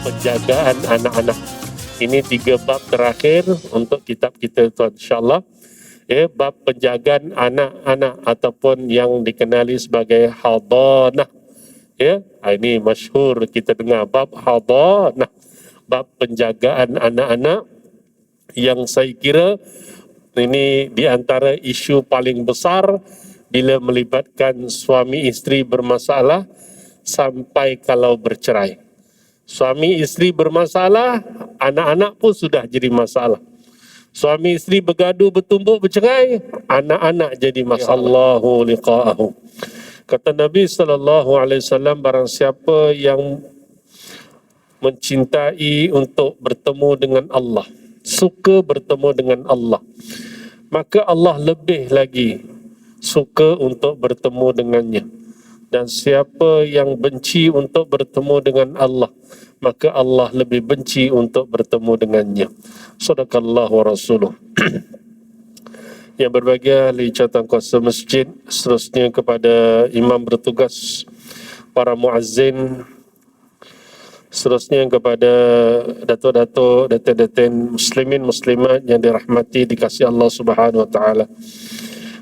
penjagaan anak-anak. Ini 3 bab terakhir untuk kitab kita tuan, insyaAllah. Bab penjagaan anak-anak ataupun yang dikenali sebagai hadanah. Ini masyhur kita dengar bab hadanah, bab penjagaan anak-anak, yang saya kira ini di antara isu paling besar bila melibatkan suami isteri bermasalah sampai kalau bercerai. Suami isteri bermasalah, anak-anak pun sudah jadi masalah. Suami isteri bergaduh, bertumbuk, bercerai, anak-anak jadi masalah. Allahu liqa'ahu. Kata Nabi SAW, barang siapa yang mencintai untuk bertemu dengan Allah, suka bertemu dengan Allah, maka Allah lebih lagi suka untuk bertemu dengannya. Dan siapa yang benci untuk bertemu dengan Allah, maka Allah lebih benci untuk bertemu dengannya. Sadaqallahu wa rasuluh. Yang berbahagia ahli jawatan kuasa masjid, seterusnya kepada imam bertugas, para muazzin, seterusnya kepada datuk-datuk, datin-datin muslimin muslimat yang dirahmati dikasihi Allah Subhanahu wa taala.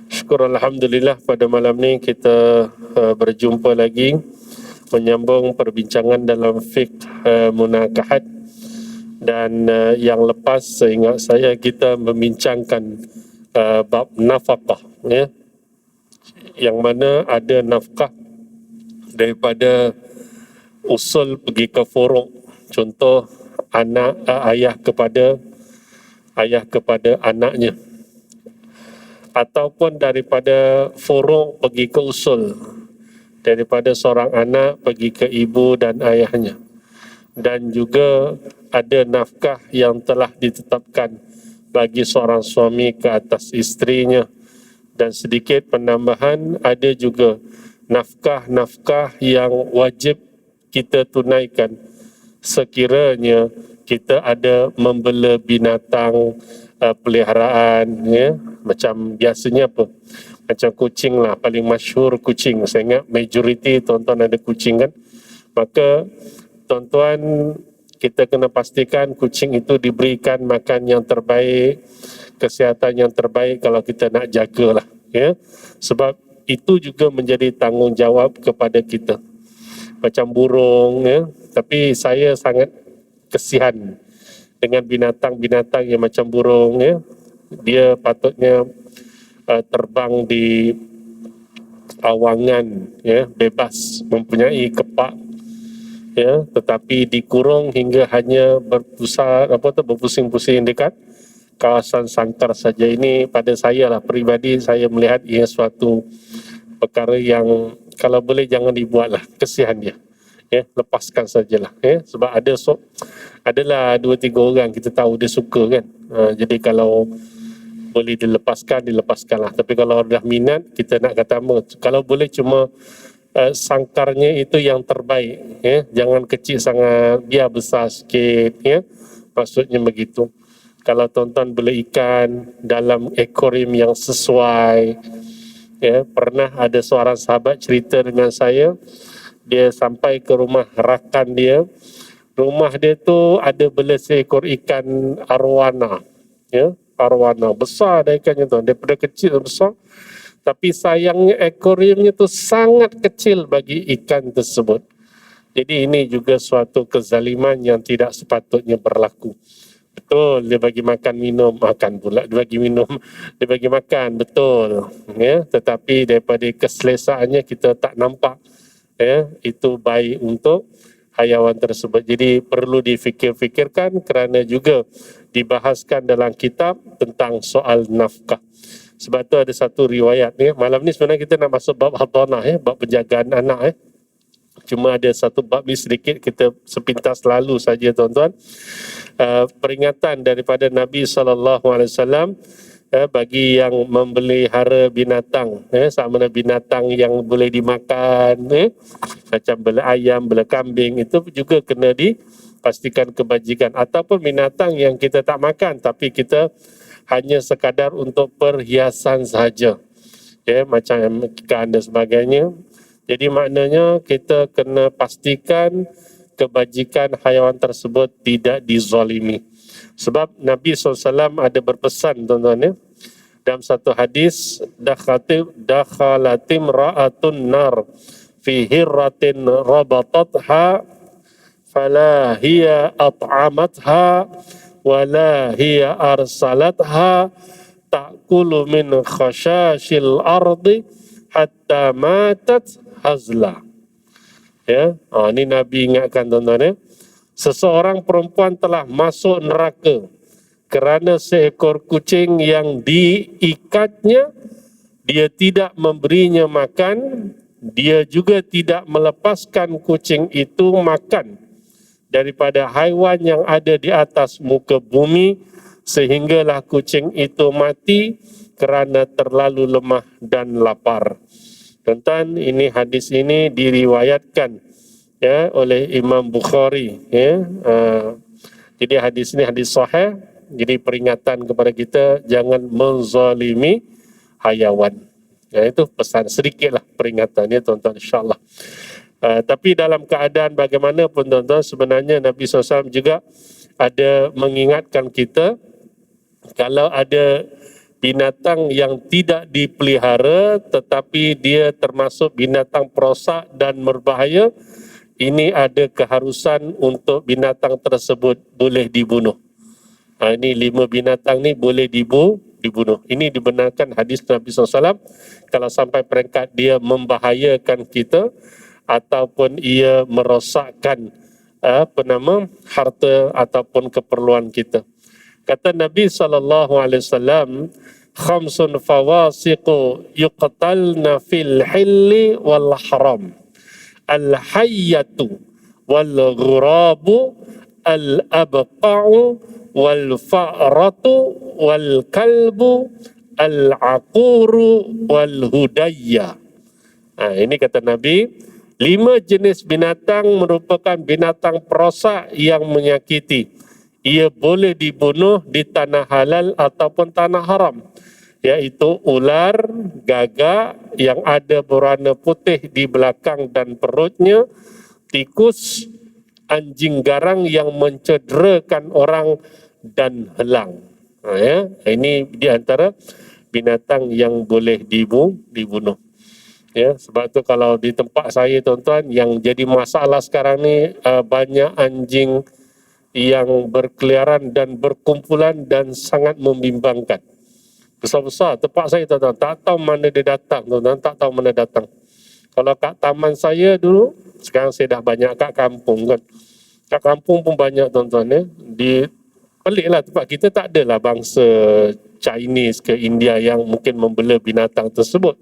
Syukur alhamdulillah pada malam ni kita berjumpa lagi menyambung perbincangan dalam fiqh munakahat. Dan yang lepas seingat saya kita membincangkan bab nafkah, yang mana ada nafkah daripada usul pergi ke furu'. Contoh ayah kepada anaknya, ataupun daripada furu' pergi ke usul, daripada seorang anak pergi ke ibu dan ayahnya. Dan juga ada nafkah yang telah ditetapkan bagi seorang suami ke atas isterinya. Dan sedikit penambahan, ada juga nafkah-nafkah yang wajib kita tunaikan sekiranya kita ada membela binatang peliharaan, macam biasanya apa? Macam kucing lah, paling masyhur kucing. Saya ingat majoriti tuan-tuan ada kucing kan. Maka tuan-tuan, kita kena pastikan kucing itu diberikan makan yang terbaik, kesihatan yang terbaik kalau kita nak jagalah. Sebab itu juga menjadi tanggungjawab kepada kita. Macam burung, tapi saya sangat kesian dengan binatang-binatang yang macam burung. Dia patutnya terbang di awangan, bebas, mempunyai kepak, tetapi dikurung hingga hanya berpusing-pusing dekat kawasan sangkar saja. Ini pada saya lah peribadi, saya melihat ia suatu perkara yang kalau boleh jangan dibuatlah, kesian dia. Lepaskan sajalah. Sebab adalah 2-3 orang kita tahu dia suka kan. Jadi kalau boleh dilepaskanlah. Tapi kalau dah minat, kita nak kata apa? Kalau boleh cuma sangkarnya itu yang terbaik. Jangan kecil sangat, biar besar sikit. Maksudnya begitu. Kalau tuan-tuan beli ikan dalam akuarium yang sesuai. Pernah ada seorang sahabat cerita dengan saya, dia sampai ke rumah rakan dia. Rumah dia tu ada bela seekor ikan arwana. Arwana besar dah ikannya tu, daripada kecil besar. Tapi sayangnya akuariumnya tu sangat kecil bagi ikan tersebut. Jadi ini juga suatu kezaliman yang tidak sepatutnya berlaku. Betul, dia bagi makan minum, makan pula dia bagi minum, dia bagi makan, betul. Tetapi daripada keselesaannya kita tak nampak itu baik untuk hayawan tersebut. Jadi perlu difikir-fikirkan kerana juga dibahaskan dalam kitab tentang soal nafkah. Sebab tu ada satu riwayat malam ni sebenarnya kita nak masuk bab hadanah, bab penjagaan anak. Cuma ada satu bab ni sedikit kita sepintas lalu saja tuan-tuan. Peringatan daripada Nabi SAW bagi yang memelihara binatang, sama ada binatang yang boleh dimakan, macam bela ayam, bela kambing, itu juga kena dipastikan kebajikan. Ataupun binatang yang kita tak makan tapi kita hanya sekadar untuk perhiasan sahaja, macam ikan dan sebagainya. Jadi maknanya kita kena pastikan kebajikan haiwan tersebut tidak dizalimi. Sebab Nabi SAW ada berpesan, tuan-tuan ya, dalam satu hadis, dakhalatim ra'atun nar fi hirratin rabatatha fala hiya at'amatha wala hiya arsalatha ta'kulu min khashashil ardi hatta matat hazla. Ya, ini Nabi ingatkan, tuan-tuan ya. Seseorang perempuan telah masuk neraka kerana seekor kucing yang diikatnya, dia tidak memberinya makan, dia juga tidak melepaskan kucing itu makan daripada haiwan yang ada di atas muka bumi, sehinggalah kucing itu mati kerana terlalu lemah dan lapar. Tuan-tuan, ini hadis ini diriwayatkan ya oleh Imam Bukhari ya. Jadi hadis ini hadis sahih. Jadi peringatan kepada kita jangan menzalimi hayawan. Ya, itu pesan sedikitlah peringatannya, tuan-tuan, insya-Allah. Tapi dalam keadaan bagaimanapun, tuan-tuan, sebenarnya Nabi SAW juga ada mengingatkan kita kalau ada binatang yang tidak dipelihara tetapi dia termasuk binatang perosak dan berbahaya, ini ada keharusan untuk binatang tersebut boleh dibunuh. Ini 5 binatang ni boleh dibunuh. Ini dibenarkan hadis Nabi SAW. Kalau sampai peringkat dia membahayakan kita ataupun ia merosakkan harta ataupun keperluan kita. Kata Nabi SAW, khamsun fawasiqu yuqtalna fil hilli wal haram. Al-hayyatu wal ghurabu al-abqa'u wal fa'ratu wal kalbu al-aquru wal hudayya. Ini kata Nabi, 5 jenis binatang merupakan binatang perosak yang menyakiti. Ia boleh dibunuh di tanah halal ataupun tanah haram, iaitu ular, gagak yang ada berwarna putih di belakang dan perutnya, tikus, anjing garang yang mencederakan orang, dan helang. Ini di antara binatang yang boleh dibunuh. Ya, sebab tu kalau di tempat saya, tuan-tuan, yang jadi masalah sekarang ni banyak anjing yang berkeliaran dan berkumpulan dan sangat membimbangkan. Besar-besar tempat saya, tuan-tuan, tak tahu mana dia datang, tuan-tuan, tak tahu mana datang. Kalau kat taman saya dulu, sekarang saya dah banyak kat kampung kan. Kat kampung pun banyak, tuan-tuan ya. Peliklah tempat kita tak adalah bangsa Chinese ke India yang mungkin membela binatang tersebut.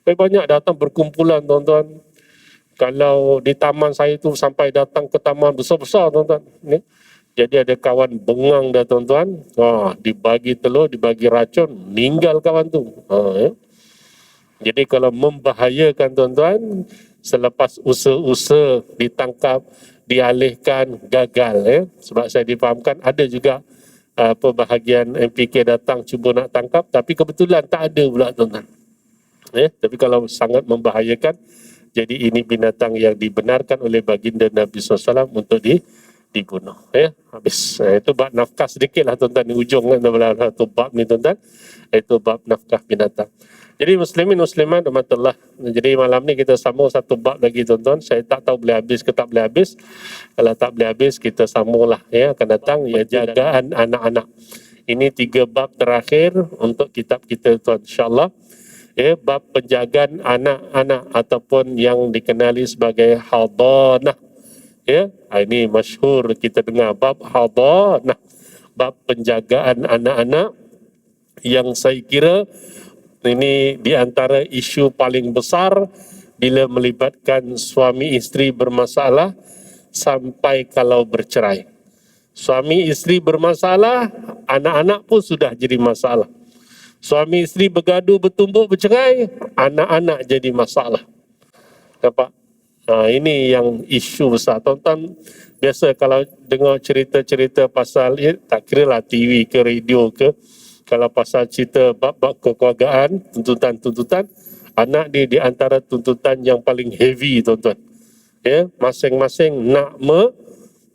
Tapi banyak datang berkumpulan, tuan-tuan. Kalau di taman saya tu sampai datang ke taman besar-besar, tuan-tuan. Jadi ada kawan bengang dah, tuan-tuan. Dibagi telur, dibagi racun, meninggal kawan tu. Jadi kalau membahayakan, tuan-tuan, selepas usaha ditangkap, dialihkan, gagal. Sebab saya difahamkan ada juga bahagian MPK datang cuba nak tangkap, tapi kebetulan tak ada pula, tuan-tuan. Tapi kalau sangat membahayakan, jadi ini binatang yang dibenarkan oleh baginda Nabi SAW untuk dibunuh. Habis. Itu bab nafkah sedikit lah, tuan-tuan, di ujung kan, satu bab ni, tuan-tuan. Itu bab nafkah binatang. Jadi muslimin muslimat rahmatullah. Jadi malam ni kita sambung satu bab lagi, tuan-tuan. Saya tak tahu boleh habis ke tak boleh habis. Kalau tak boleh habis, kita sambunglah akan datang, jagaan anak-anak. Ini 3 bab terakhir untuk kitab kita, tuan, insya-Allah. Bab penjagaan anak-anak ataupun yang dikenali sebagai hadanah. Ini masyhur kita dengar bab hadanah, bab penjagaan anak-anak, yang saya kira ini di antara isu paling besar bila melibatkan suami isteri bermasalah sampai kalau bercerai. Suami isteri bermasalah, anak-anak pun sudah jadi masalah. Suami isteri bergaduh, bertumbuk, bercerai, anak-anak jadi masalah. Nampak? Ini yang isu besar. Tuan-tuan, biasa kalau dengar cerita-cerita pasal, tak kira lah TV ke radio ke, kalau pasal cerita bab-bab kekeluargaan, tuntutan-tuntutan, anak dia di antara tuntutan yang paling heavy, tuan-tuan. Ya, masing-masing nak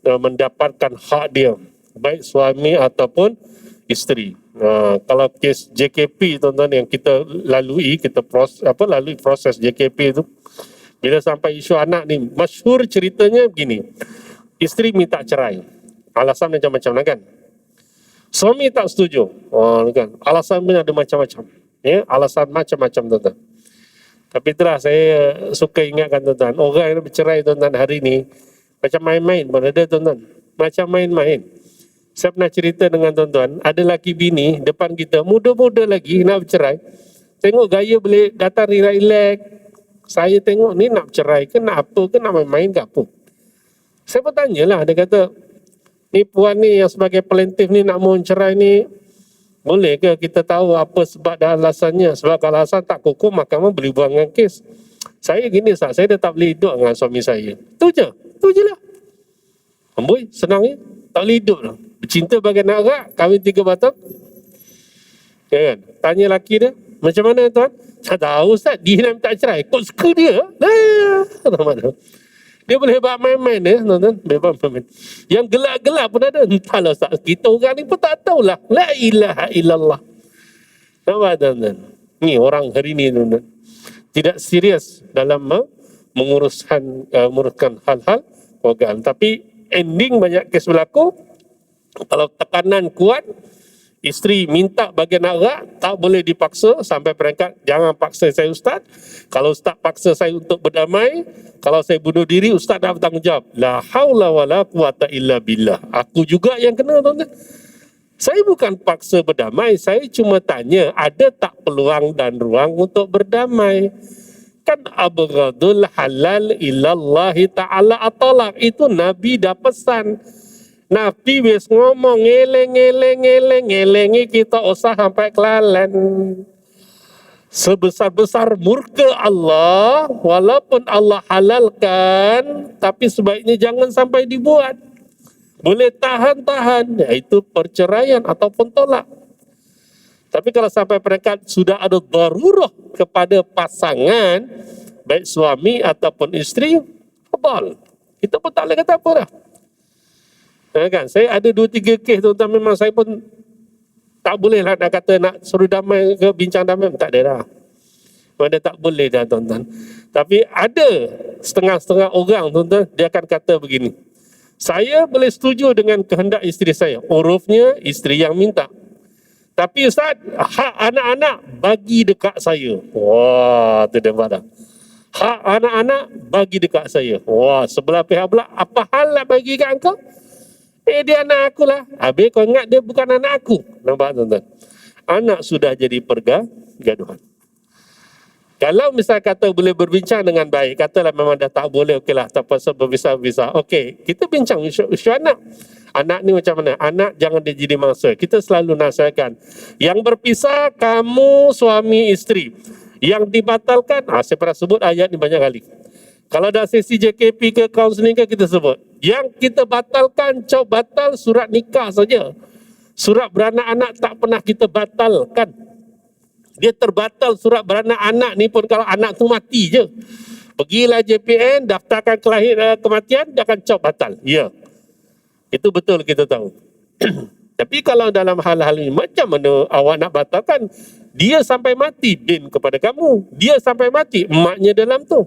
mendapatkan hak dia, baik suami ataupun isteri. Kalau kes JKP tuan-tuan yang kita lalui, lalui proses JKP itu, bila sampai isu anak ni, masyhur ceritanya begini. Isteri minta cerai. Alasan macam-macam lah kan. Suami tak setuju. Kan. Alasan pun ada macam-macam. Ya, alasan macam-macam tuan-tuan. Tapi itulah saya suka ingatkan tuan-tuan, orang yang bercerai tuan-tuan hari ni macam main-main pun ada tuan-tuan. Macam main-main. Saya pernah cerita dengan tuan-tuan, ada lelaki bini depan kita, muda-muda lagi nak bercerai. Tengok gaya boleh datang relax. Saya tengok ni nak bercerai ke nak apa ke nak main-main ke apa. Saya pun tanyalah, dia kata, ni puan ni yang sebagai plaintiff ni nak mau cerai ni, boleh ke kita tahu apa sebab dan alasannya? Sebab kalau alasan tak kukuh, mahkamah boleh buangkan kes. Saya gini, saya dah tak boleh hidup dengan suami saya. Itu je lah. Amboi, senang ya. Tak boleh hidup lah. Bercinta bagai nak rak, kahwin 3 batang. Ya kan? Tanya laki dia, macam mana tuan? Saya tahu Ustaz, dia nak minta cerai. Kok suka dia? Dia boleh buat main-main ya, tuan-tuan. Main-main. Yang gelap-gelap pun ada. Entahlah Ustaz, kita orang ni pun tak tahulah. La ilaha illallah. Nampak tuan-tuan? Ni orang hari ni tuan-tuan. Tidak serius dalam menguruskan hal-hal keluargaan. Tapi ending banyak kes berlaku, kalau tekanan kuat, isteri minta bagian arak, tak boleh dipaksa sampai peringkat jangan paksa saya Ustaz. Kalau Ustaz paksa saya untuk berdamai, kalau saya bunuh diri, Ustaz dah bertanggungjawab. La haula wala quwata illa billah. Aku juga yang kena tuan-tuan. Saya bukan paksa berdamai, saya cuma tanya ada tak peluang dan ruang untuk berdamai. Kan abghadul halal ilallahi ta'ala at-talaq. Itu Nabi dah pesan. Nabi wis ngomong ngelengi kita usah sampai kelalen. Sebesar-besar murka Allah, walaupun Allah halalkan, tapi sebaiknya jangan sampai dibuat. Boleh tahan-tahan, iaitu perceraian ataupun tolak. Tapi kalau sampai peringkat sudah ada darurah kepada pasangan, baik suami ataupun isteri, fadal. Kita pun tak boleh kata apa dah. Kan? Saya ada 2-3 kes tuan-tuan, memang saya pun tak boleh lah nak kata nak suruh damai ke bincang damai, tak ada dah. Memang tak boleh dah tuan-tuan. Tapi ada setengah-setengah orang tuan-tuan, dia akan kata begini, saya boleh setuju dengan kehendak isteri saya, urufnya isteri yang minta. Tapi Ustaz, hak anak-anak bagi dekat saya. Wah, tu dia dah. Hak anak-anak bagi dekat saya. Wah, sebelah pihak pula, apa hal nak bagi kat engkau? Dia anak aku lah. Habis kau ingat dia bukan anak aku. Nampak tuan-tuan? Anak sudah jadi pergaduhan. Kalau misal kata boleh berbincang dengan baik, katalah memang dah tak boleh, okeylah, tak pasal berpisah-pisah. Okey, kita bincang isu anak. Anak ni macam mana? Anak jangan dia jadi mangsa. Kita selalu nasihatkan. Yang berpisah, kamu suami isteri. Yang dibatalkan, saya pernah sebut ayat ni banyak kali. Kalau dah sesi JKP ke kaunseling ke, kita sebut. Yang kita batalkan, coba batal surat nikah saja. Surat beranak-anak tak pernah kita batalkan. Dia terbatal surat beranak anak ni pun kalau anak tu mati je. Pergilah JPN, daftarkan kematian, dia akan cop batal. Ya. Itu betul kita tahu. Tapi kalau dalam hal-hal ini, macam mana awak nak batalkan? Dia sampai mati bin kepada kamu. Dia sampai mati, emaknya dalam tu.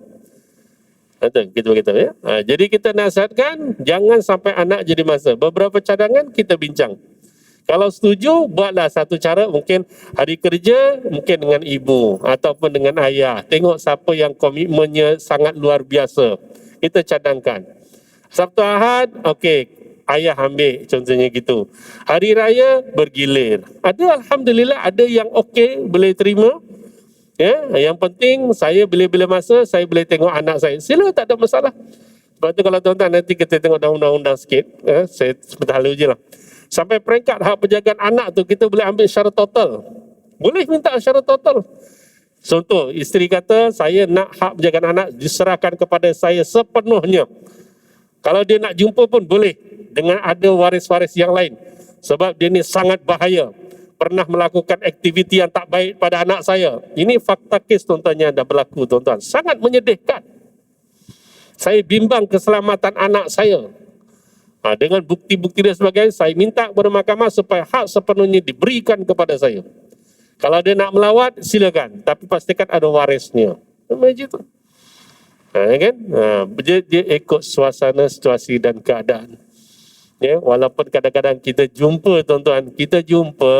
Kita beritahu ya. Jadi kita nasihatkan, jangan sampai anak jadi masa. Beberapa cadangan kita bincang. Kalau setuju, buatlah satu cara, mungkin hari kerja, mungkin dengan ibu ataupun dengan ayah. Tengok siapa yang komitmennya sangat luar biasa. Kita cadangkan. Sabtu Ahad, okey, ayah ambil, contohnya gitu. Hari Raya, bergilir. Ada Alhamdulillah, ada yang okey, boleh terima. Ya, yang penting, saya bila-bila masa, saya boleh tengok anak saya. Sila, tak ada masalah. Sebab tu kalau tuan-tuan, nanti kita tengok daun undang sikit. Saya sebentar lalu je lah. Sampai peringkat hak penjagaan anak tu kita boleh ambil secara total. Boleh minta secara total. Contoh, isteri kata saya nak hak penjagaan anak diserahkan kepada saya sepenuhnya. Kalau dia nak jumpa pun boleh dengan ada waris-waris yang lain. Sebab dia ni sangat bahaya. Pernah melakukan aktiviti yang tak baik pada anak saya. Ini fakta kes tuan-tuan yang dah berlaku tuan-tuan. Sangat menyedihkan. Saya bimbang keselamatan anak saya. Dengan bukti-bukti dan sebagainya, saya minta kepada mahkamah supaya hak sepenuhnya diberikan kepada saya. Kalau dia nak melawat, silakan. Tapi pastikan ada warisnya. Macam itu. Kan? Dia ikut suasana, situasi dan keadaan. Ya, walaupun kadang-kadang kita jumpa, tuan-tuan, kita jumpa.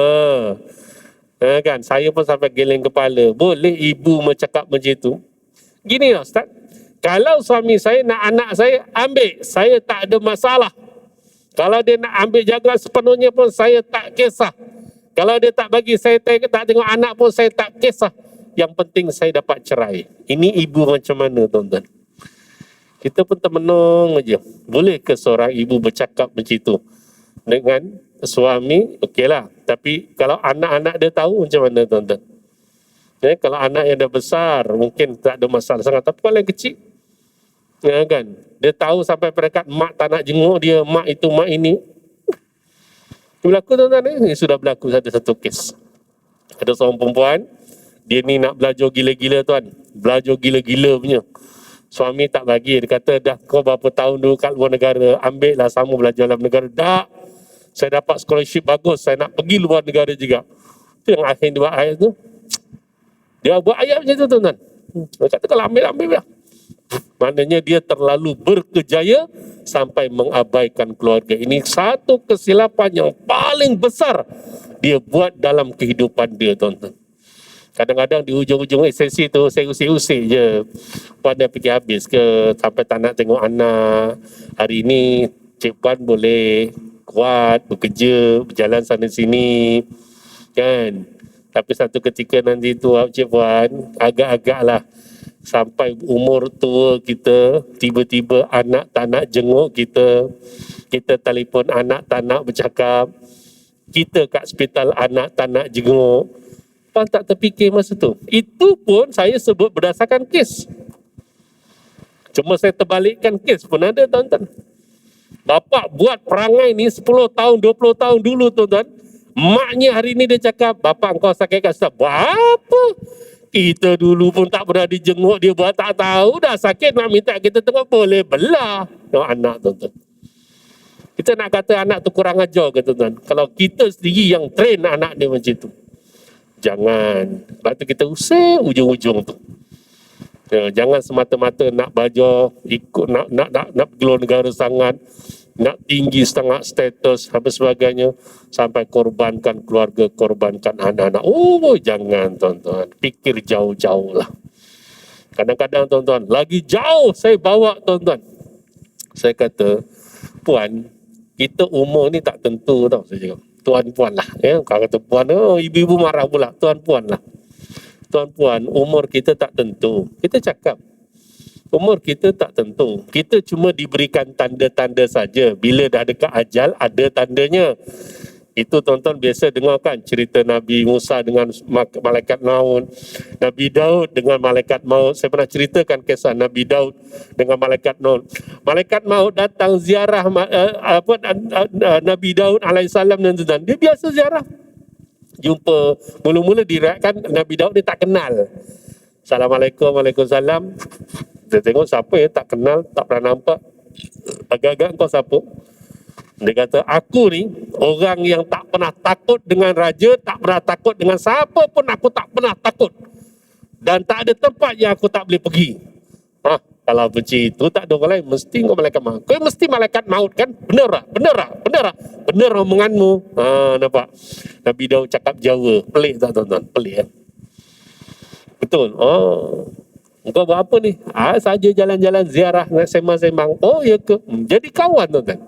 Kan? Saya pun sampai geleng kepala. Boleh ibu bercakap macam itu? Gini lah, Ustaz. Kalau suami saya nak anak saya, ambil. Saya tak ada masalah. Kalau dia nak ambil jaga sepenuhnya pun saya tak kisah. Kalau dia tak bagi saya tak tengok anak pun saya tak kisah. Yang penting saya dapat cerai. Ini ibu macam mana, tuan-tuan? Kita pun termenung aja. Boleh ke seorang ibu bercakap macam itu dengan suami? Okeylah. Tapi kalau anak-anak dia tahu macam mana, tuan-tuan? Kalau anak yang dah besar mungkin tak ada masalah sangat. Tapi kalau yang kecil, kan, dia tahu sampai peringkat mak tak nak jenguk dia, mak itu, mak ini. Berlaku, tuan-tuan, ini sudah berlaku satu kes. Ada seorang perempuan, dia ni nak belajar gila-gila, tuan. Belajar gila-gila punya. Suami tak bagi, dia kata, dah kau berapa tahun dulu kat luar negara, ambil lah sama belajar dalam negara. Tak, saya dapat scholarship bagus, saya nak pergi luar negara juga. Itu yang akhir dia buat ayat tu. Dia buat ayat macam tu, tuan-tuan. Dia kata, kalau ambil lah. Maknanya dia terlalu berkejaya sampai mengabaikan keluarga. Ini satu kesilapan yang paling besar dia buat dalam kehidupan dia, tuan-tuan. Kadang-kadang di ujung-ujung sesi tu saya usik-usik je. Puan dah fikir habis ke sampai tak nak tengok anak. Hari ni Cik Puan boleh kuat, bekerja, berjalan sana sini, kan. Tapi satu ketika nanti tu Cik Puan agak-agaklah sampai umur tua kita, tiba-tiba anak tak nak jenguk kita, kita telefon anak tak nak bercakap, kita kat hospital anak tak nak jenguk. Puan tak terfikir masa tu. Itu pun saya sebut berdasarkan kes. Cuma saya terbalikkan kes pun ada, tuan-tuan. Bapak buat perangai ni 10 tahun, 20 tahun dulu, tuan-tuan. Maknya hari ni dia cakap, bapak engkau sakit kat hospital. Buat apa? Kita dulu pun tak pernah dijenguk, dia buat tak tahu dah sakit nak minta kita tengok, boleh belah. Tengok anak, tuan-tuan. Kita nak kata anak tu kurang ajar ke, tuan-tuan? Kalau kita sendiri yang train anak dia macam tu, jangan. Sebab tu kita usir ujung-ujung tu. Jangan semata-mata nak belajar, ikut nak keluar negara sangat, nak tinggi setengah status apa sebagainya, sampai korbankan keluarga, korbankan anak-anak. Oh, jangan, tuan-tuan. Fikir jauh-jauh lah. Kadang-kadang, tuan-tuan, lagi jauh saya bawa, tuan-tuan. Saya kata, Puan, kita umur ni tak tentu tau, saya cakap. Tuan-puan lah. Ya. Kalau kata puan, oh, ibu-ibu marah pula. Tuan-puan lah. Tuan-puan, umur kita tak tentu. Kita cakap, umur kita tak tentu. Kita cuma diberikan tanda-tanda saja. Bila dah dekat ajal, ada tandanya. Itu, tuan-tuan, biasa dengar kan cerita Nabi Musa dengan malaikat maut, Nabi Daud dengan malaikat maut. Saya pernah ceritakan kisah Nabi Daud dengan malaikat maut. Malaikat maut datang ziarah Nabi Daud alaihissalam dan tuan-tuan. Dia biasa ziarah. Jumpa, mula-mula diriakkan Nabi Daud ni tak kenal. Assalamualaikum, waalaikumsalam. Dia tengok siapa ya, tak kenal, tak pernah nampak. Agak-agak kau siapa? Dia kata, aku ni orang yang tak pernah takut dengan raja, tak pernah takut dengan siapa pun, aku tak pernah takut. Dan tak ada tempat yang aku tak boleh pergi. Kalau begitu tak ada orang lain, mesti kau malaikat maut. Kau mesti malaikat maut kan? Benar tak? Benar tak? Benar tak? Benar omonganmu. Nampak? Nabi Daud cakap Jawa. Pelik tak, tuan-tuan? Pelik ya? Betul. Kau buat apa ni? Saja jalan-jalan ziarah, sembang-sembang. Oh ya ke? Jadi kawan, tuan-tuan.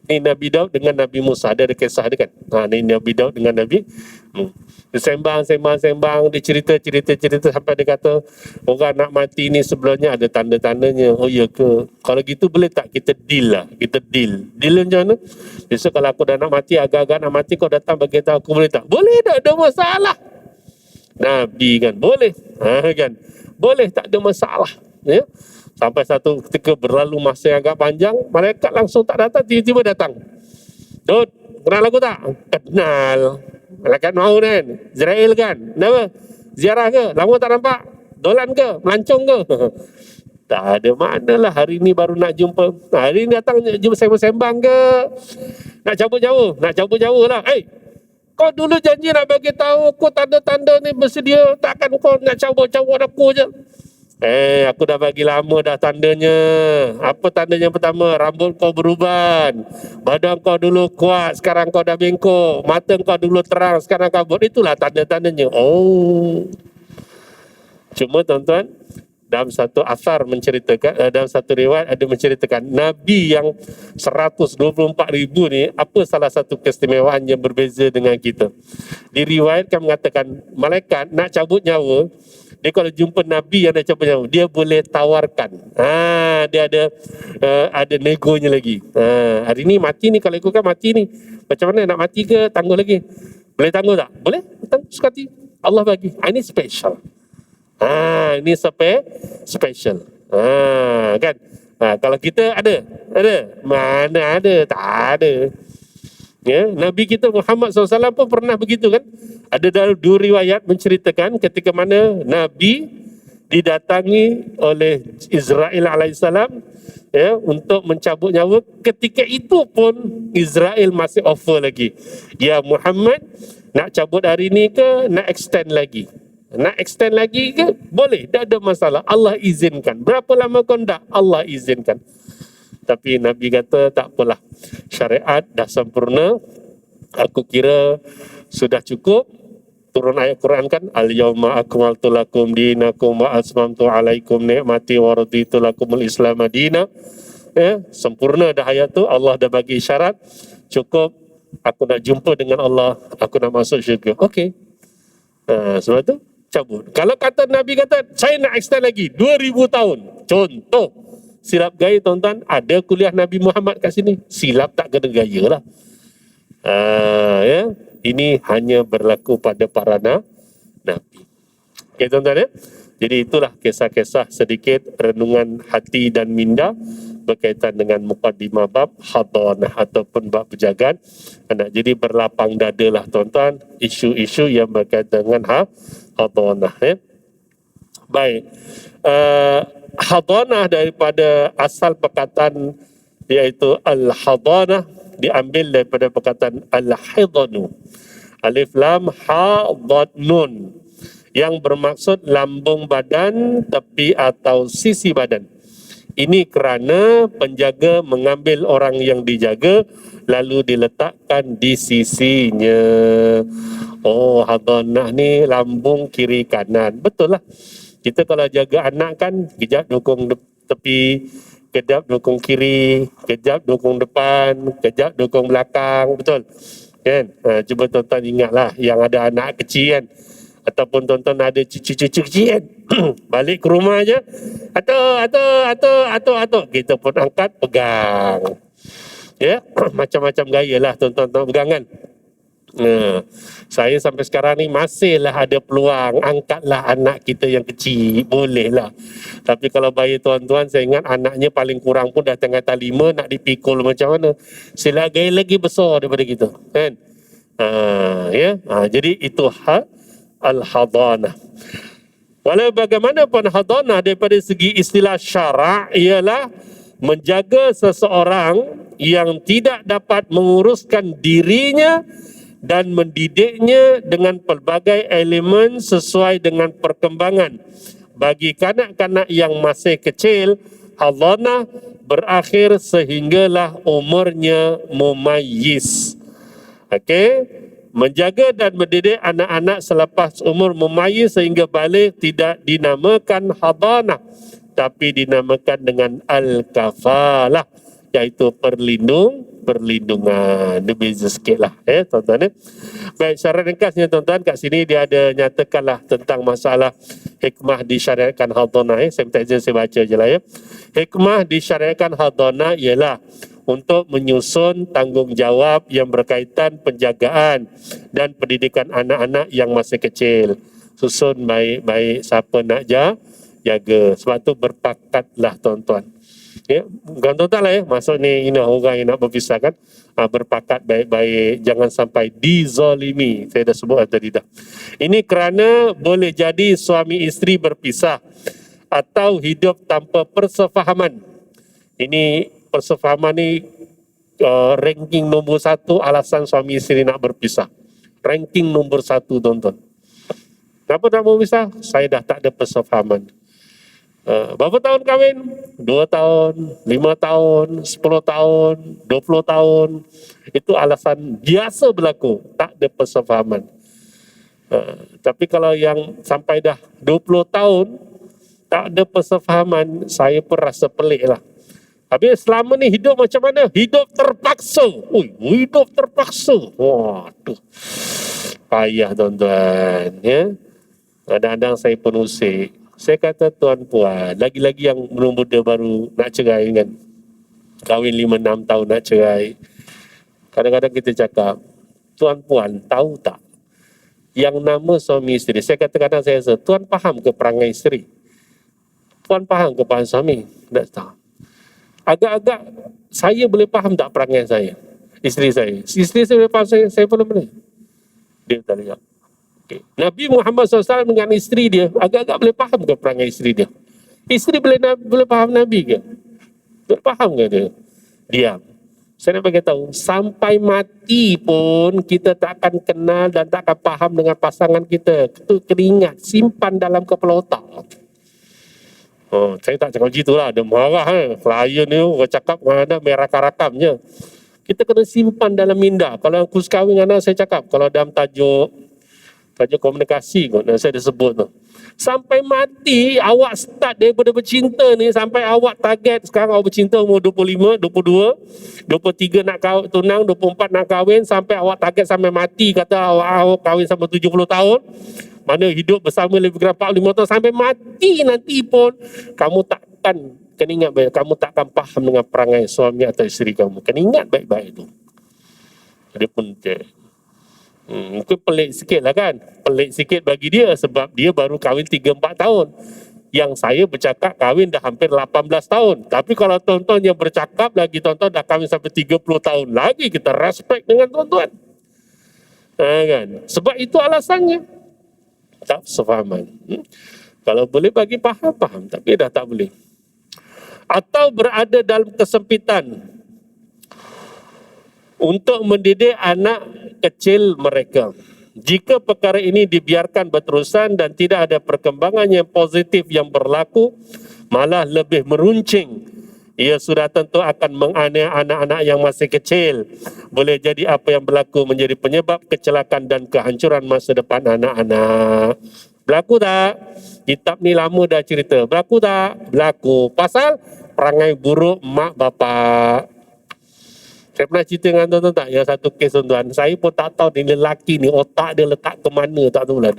Ini Nabi Daud dengan Nabi Musa. Ada kisah dia kan? Ini Nabi Daud dengan Nabi. Dia sembang, dia cerita sampai dia kata, orang nak mati ni sebelumnya ada tanda-tandanya. Oh ya ke? Kalau gitu boleh tak kita deal lah? Kita deal. Deal macam mana? Besok kalau aku dah nak mati, agak-agak nak mati, kau datang bagi tahu aku, boleh tak? Boleh tak? Ada masalah. Nabi kan? Boleh. Kan? Boleh, tak ada masalah. Ya? Sampai satu ketika berlalu masa yang agak panjang, malaikat langsung tak datang, tiba-tiba datang. Dud, kenal aku tak? Kenal. Malaikat maut kan? Israel kan? Kenapa? Ziarah ke? Lama tak nampak? Dolan ke? Melancong ke? Tak ada maknalah hari ni baru nak jumpa. Hari ni datang jumpa sembang-sembang ke? Nak cabut jauh lah. Kau dulu janji nak bagi tahu aku tanda-tanda ni bersedia. Takkan kau nak cabut-cabut aku je. Aku dah bagi lama dah tandanya. Apa tandanya pertama? Rambut kau beruban. Badan kau dulu kuat, sekarang kau dah bengkok. Mata kau dulu terang, sekarang kabut. Itulah tanda-tandanya. Oh. Cuma tuan-tuan, dalam satu asar menceritakan, dalam satu riwayat ada menceritakan Nabi yang 124,000 ni, apa salah satu keistimewaan yang berbeza dengan kita. Diriwayatkan mengatakan malaikat nak cabut nyawa, dia kalau jumpa Nabi yang nak cabut nyawa, dia boleh tawarkan. Dia ada negonya lagi. Hari ni mati ni, kalau ikutkan mati ni, macam mana nak mati ke tangguh lagi? Boleh tangguh tak? Boleh, tangguh suka hati. Allah bagi. Ini special. Ini special. Kan? Kalau kita ada. Mana ada? Tak ada. Ya, Nabi kita Muhammad SAW pun pernah begitu kan? Ada dalam 2 riwayat menceritakan ketika mana Nabi didatangi oleh Israel alaihissalam ya, untuk mencabut nyawa. Ketika itu pun Israel masih offer lagi. Ya Muhammad, nak cabut hari ni ke nak extend lagi? Nak extend lagi ke? Boleh, tak ada masalah. Allah izinkan. Berapa lama kau nak? Allah izinkan. Tapi Nabi kata tak apalah. Syariat dah sempurna. Aku kira sudah cukup. Turun ayat Quran kan, al-yawma akmaltu lakum dinakum wa asmamtu alaikum ni'mati wa raditu lakumul Islam madina. Ya, sempurna dah ayat tu. Allah dah bagi isyarat. Cukup, aku nak jumpa dengan Allah, aku nak masuk syurga. Okey. Sebab tu cabut. Kalau kata Nabi kata saya nak extend lagi 2000 tahun. Contoh silap gaya tuan-tuan, ada kuliah Nabi Muhammad kat sini. Silap tak kena gaya lah. Ya, ini hanya berlaku pada para Nabi. Okey tuan-tuan ya. Jadi itulah kisah-kisah sedikit renungan hati dan minda berkaitan dengan muqaddimah bab hadanah ataupun bab penjagaan anak. Jadi berlapang dadalah tuan-tuan isu-isu yang berkaitan dengan hadanah ya. Baik. Hadanah daripada asal perkataan iaitu al-hadanah diambil daripada perkataan al-hidanu. Alif lam ha dad nun yang bermaksud lambung badan, tepi atau sisi badan. Ini kerana penjaga mengambil orang yang dijaga lalu diletakkan di sisinya. Oh, hadanah ni lambung kiri kanan. Betul lah. Kita kalau jaga anak kan, kejap dukung tepi, kejap dukung kiri, kejap dukung depan, kejap dukung belakang. Betul? Kan? Cuba tuan-tuan ingatlah yang ada anak kecil kan, ataupun tuan-tuan ada cucu-cucu kecil kan, balik ke rumah je, atuk, kita pun angkat, pegang. Ya, macam-macam gaya lah tuan-tuan pegang kan. Saya sampai sekarang ni masihlah ada peluang, angkatlah anak kita yang kecil, boleh lah. Tapi kalau bayi tuan-tuan, saya ingat anaknya paling kurang pun dah tengah 5 nak dipikul macam mana. Sila gaya lagi besar daripada kita kan. Jadi itu al-hadanah. Walau bagaimanapun hadanah daripada segi istilah syarak ialah menjaga seseorang yang tidak dapat menguruskan dirinya dan mendidiknya dengan pelbagai elemen sesuai dengan perkembangan. Bagi kanak-kanak yang masih kecil, hadanah berakhir sehinggalah umurnya mumayyiz. Okey, menjaga dan mendidik anak-anak selepas umur mumayyiz sehingga balik tidak dinamakan hadanah, tapi dinamakan dengan al-kafalah, iaitu perlindungan. Dia beza sikit lah tuan-tuan. Baik, secara ringkasnya tuan-tuan, kat sini dia ada nyatakanlah tentang masalah hikmah disyariatkan hadanah. Saya minta izin saya baca je lah ya. Hikmah disyariatkan hadanah ialah untuk menyusun tanggungjawab yang berkaitan penjagaan dan pendidikan anak-anak yang masih kecil. Susun baik-baik siapa nak jaga. Sebab tu berpakatlah tuan-tuan. Ya, bukan tuan-tuan lah ya. Maksud ni orang yang nak berpisah kan. Berpakat baik-baik. Jangan sampai dizalimi. Saya dah sebut tadi dah. Ini kerana boleh jadi suami isteri berpisah atau hidup tanpa persefahaman. Ini persefahaman ni ranking nombor 1 alasan suami isteri nak berpisah. Ranking nombor 1, tuan-tuan. Kenapa nak berpisah? Saya dah tak ada persefahaman. Berapa tahun kahwin? 2 tahun, 5 tahun, 10 tahun, 20 tahun. Itu alasan biasa berlaku, tak ada persefahaman. Tapi kalau yang sampai dah 20 tahun, tak ada persefahaman, saya pun rasa pelik lah. Habis selama ni hidup macam mana? Hidup terpaksa. Hidup terpaksa. Waduh. Payah, tuan-tuan. Ya? Kadang-kadang saya pun usik. Saya kata, tuan puan, lagi-lagi yang muda baru nak cerai kan. Kahwin 5-6 tahun nak cerai. Kadang-kadang kita cakap, tuan puan tahu tak? Yang nama suami isteri. Saya kata kadang saya rasa, tuan faham ke perangai isteri? Puan faham ke perangai suami? Tak tahu. Agak-agak saya boleh faham tak perangai saya? Isteri saya. Isteri saya boleh faham saya pun boleh. Dia tak lihat. Okay. Nabi Muhammad SAW dengan isteri dia, agak-agak boleh faham ke perangai isteri dia? Isteri boleh faham Nabi ke? Boleh faham ke dia? Diam. Saya nak bagi tahu, sampai mati pun kita tak akan kenal dan tak akan faham dengan pasangan kita. Itu keringat, simpan dalam kepala otak. Saya tak cakap macam lah, ada marah. Klien ni, orang cakap ada merah karakamnya. Kita kena simpan dalam minda. Kalau aku sekahwin dengan saya cakap, kalau dalam tajuk komunikasi kot, saya dah sebut tu. Sampai mati, awak start daripada bercinta ni, sampai awak target, sekarang awak bercinta umur 25, 22, 23 nak tunang, 24 nak kahwin, sampai awak target sampai mati, kata awak kahwin sampai 70 tahun, mana hidup bersama lebih kurang 45 tahun, sampai mati nanti pun, kamu takkan, kena ingat baik, kamu takkan faham dengan perangai suami atau isteri kamu. Kena ingat baik-baik tu. Dia pun mungkin pelik sikit lah kan. Pelik sikit bagi dia sebab dia baru kahwin 3-4 tahun. Yang saya bercakap kahwin dah hampir 18 tahun. Tapi kalau tuan-tuan yang bercakap lagi, tuan-tuan dah kahwin sampai 30 tahun lagi, kita respect dengan tuan-tuan. Kan? Sebab itu alasannya. Tak sefahaman. Kalau boleh bagi faham, tapi dah tak boleh. Atau berada dalam kesempitan untuk mendidik anak kecil mereka. Jika perkara ini dibiarkan berterusan dan tidak ada perkembangan yang positif yang berlaku, malah lebih meruncing. Ia sudah tentu akan menganiaya anak-anak yang masih kecil. Boleh jadi apa yang berlaku menjadi penyebab kecelakaan dan kehancuran masa depan anak-anak. Berlaku tak? Kitab ni lama dah cerita. Berlaku tak? Berlaku. Pasal perangai buruk mak bapak. Saya pernah cerita dengan tuan-tuan tak? Yang satu kes tuan-tuan. Saya pun tak tahu ni lelaki ni otak dia letak ke mana tak tahu lah.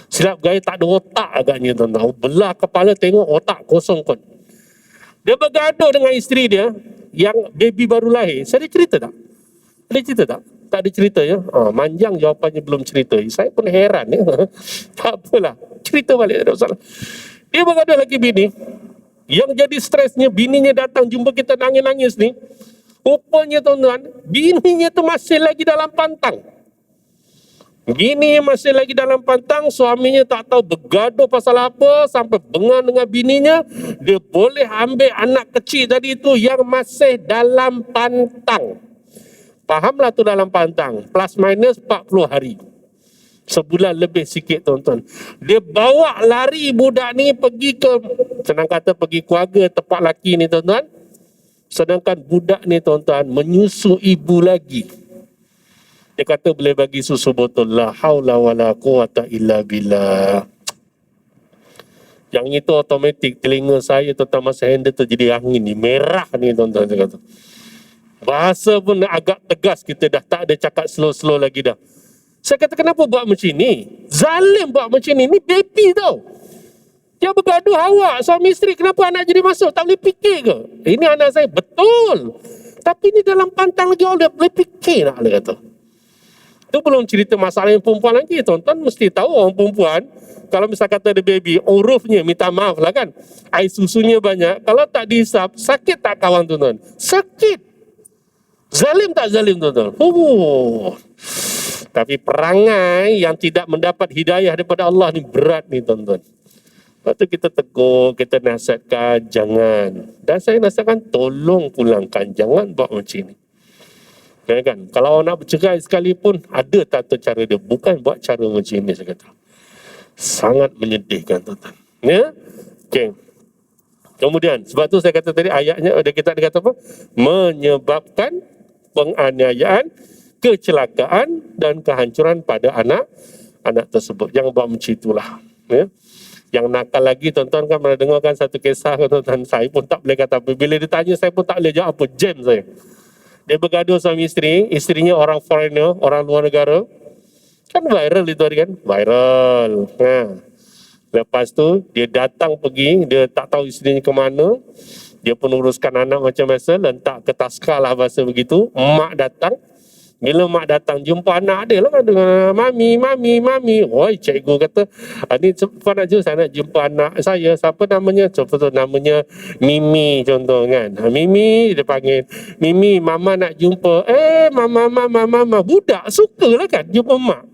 Silap gaya tak ada otak agaknya tuan-tuan. Belah kepala tengok otak kosong kot. Dia bergaduh dengan isteri dia yang baby baru lahir. Saya ada cerita tak? Ada cerita tak? Tak ada cerita ya. Manjang jawapannya belum cerita. Saya pun heran ya. Tak apalah. Cerita balik, tak ada masalah. Dia bergaduh lagi bini. Yang jadi stresnya, bininya datang jumpa kita nangis-nangis ni. Rupanya tuan-tuan, bininya tu masih lagi dalam pantang. Bininya masih lagi dalam pantang, suaminya tak tahu bergaduh pasal apa, sampai bengang dengan bininya, dia boleh ambil anak kecil tadi itu yang masih dalam pantang. Fahamlah tu dalam pantang, plus minus 40 hari. Sebulan lebih sikit tuan-tuan. Dia bawa lari budak ni pergi ke, senang kata pergi keluarga tempat laki ni tuan-tuan. Sedangkan budak ni tuan-tuan menyusu ibu lagi. Dia kata boleh bagi susu botol. La haula wala quwata illa billah. Yang itu automatik telinga saya tuan-tuan masa handle tu jadi angin ni. Merah ni tuan-tuan dia kata. Bahasa pun agak tegas, kita dah tak ada cakap slow-slow lagi dah. Saya kata kenapa buat macam ni? Zalim buat macam ni. Ni baby tau. Dia bergaduh awak, suami isteri, kenapa anak jadi masuk? Tak boleh fikir ke? Ini anak saya, betul. Tapi ni dalam pantang lagi, awak boleh fikir nak dia kata. Itu belum cerita masalah yang perempuan lagi. Tuan-tuan mesti tahu orang perempuan, kalau misal kata ada baby, urufnya, minta maaf lah kan. Air susunya banyak, kalau tak dihisap, sakit tak kawan tuan-tuan? Sakit. Zalim tak zalim tuan-tuan? Tapi perangai yang tidak mendapat hidayah daripada Allah ni berat ni tuan-tuan. Lepas tu kita tegur, kita nasihatkan, jangan. Dan saya nasihatkan, tolong pulangkan, jangan buat macam ni. Kan? Kalau orang nak bercerai sekalipun, ada tata cara dia. Bukan buat cara macam ni, saya kata. Sangat menyedihkan, tuan-tuan. Ya? Okay. Kemudian, sebab tu saya kata tadi, ayatnya, kita ada kata apa? Menyebabkan penganiayaan, kecelakaan dan kehancuran pada anak tersebut. Jangan buat macam itulah. Ya? Yang nakal lagi, tuan-tuan kan pernah dengar kan satu kisah, tuan-tuan, saya pun tak boleh kata apa. Bila dia tanya, saya pun tak boleh jawab apa. Jam saya. Dia bergaduh suami isteri, isterinya orang foreigner, orang luar negara. Kan viral itu hari kan? Viral. Lepas tu, dia datang pergi, dia tak tahu isterinya ke mana. Dia pun uruskan anak macam biasa, letak ke taskar lah bahasa begitu. Mak datang. Bila mak datang jumpa anak dia lah, mami. Oi, cikgu kata, ni cepat nak jumpa, saya nak jumpa anak saya. Siapa namanya? Contoh namanya Mimi contoh kan. Mimi, dia panggil. Mimi, mama nak jumpa. Mama. Budak suka lah kan jumpa mak.